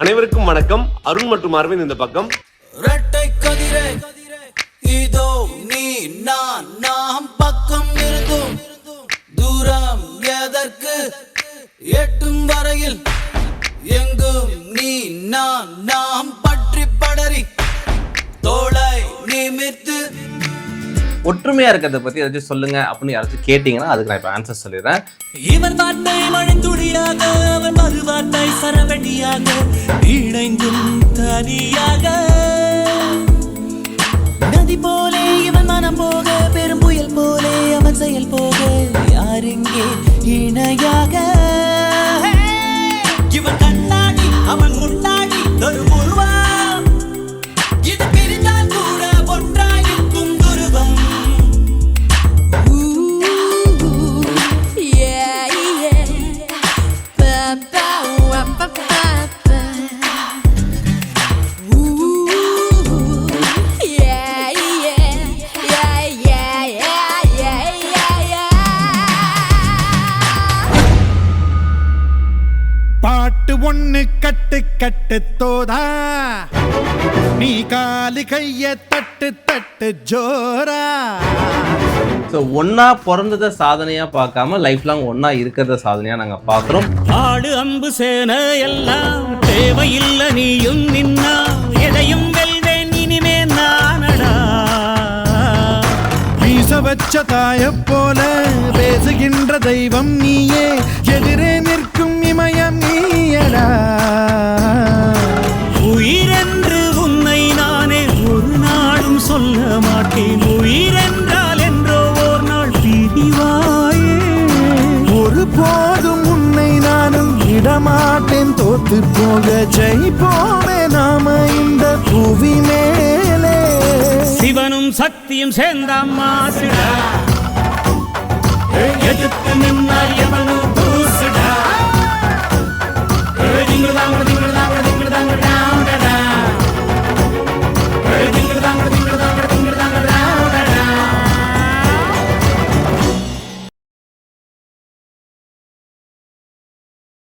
அனைவருக்கும் வணக்கம். அருண் மற்றும் அரவிந்த் இந்த பக்கம். இரட்டை கதிரே இதோ நீ நான் நாம் பக்கம் இருந்தும் தூரம் எதற்கு எட்டும் வரையில் எங்கும் நீ நான் நாம் பற்றி படரி தோளை நிமிர்த்து. ஒற்றுமையா இருக்கிறத பத்தி ஏதாச்சும் சொல்லுங்க அப்படின்னு யாராச்சும் கேட்டீங்கன்னா அதுக்கு நான் இப்ப ஆன்சர் சொல்லிடுறேன். இவன் வார்த்தை மழைத்துளியாக, அவன் மறு வார்த்தை சரவெடியாக, இணைந்தும் தனியாக நதி போலே இவன் மனம் போக, பெரும் புயல் போலே அவன் செயல் போக, யாரெங்கே இணையாக. இவன் கண்ணாடி அவன் முன்னாடி ஒரு உருவம், இது பிரிந்தால் கூட ஒன்றாயிருக்கும் துருவம். பாட்டு ஒண்ணு கட்டு கட்டு தோதா, நீ காலு கைய தட்டு தட்டு ஜோரா. ஸோ ஒன்னா பிறந்ததை சாதனையா பார்க்காம லைஃப் லாங் ஒன்னா இருக்கிறத சாதனையா நாங்க பாக்குறோம். ஆடு அம்பு சேன எல்லாம் தேவையில்லை, நீயும் நின்னா எதையும் வெல்வேன் இனிமே நானடா. வீச வச்ச தாய போல பேசுகின்ற தெய்வம் நீயே, எதிரே நிற்கும் இமயம் நீயடா. உயிரென்று உன்னை நானே ஒரு நாளும் சொல்ல மாட்டேன், உயிரென்றால் என்றோ ஒரு நாள் பிரிவாயே. ஒரு போதும் உன்னை நானும் விடமாட்டேன், தோத்து போக ஜெயிப்போமே நாம இந்த புவி மேலே. சிவனும் சக்தியும் சேர்ந்த மாசுடா, எதிர்த்து நின்னால் எவனும்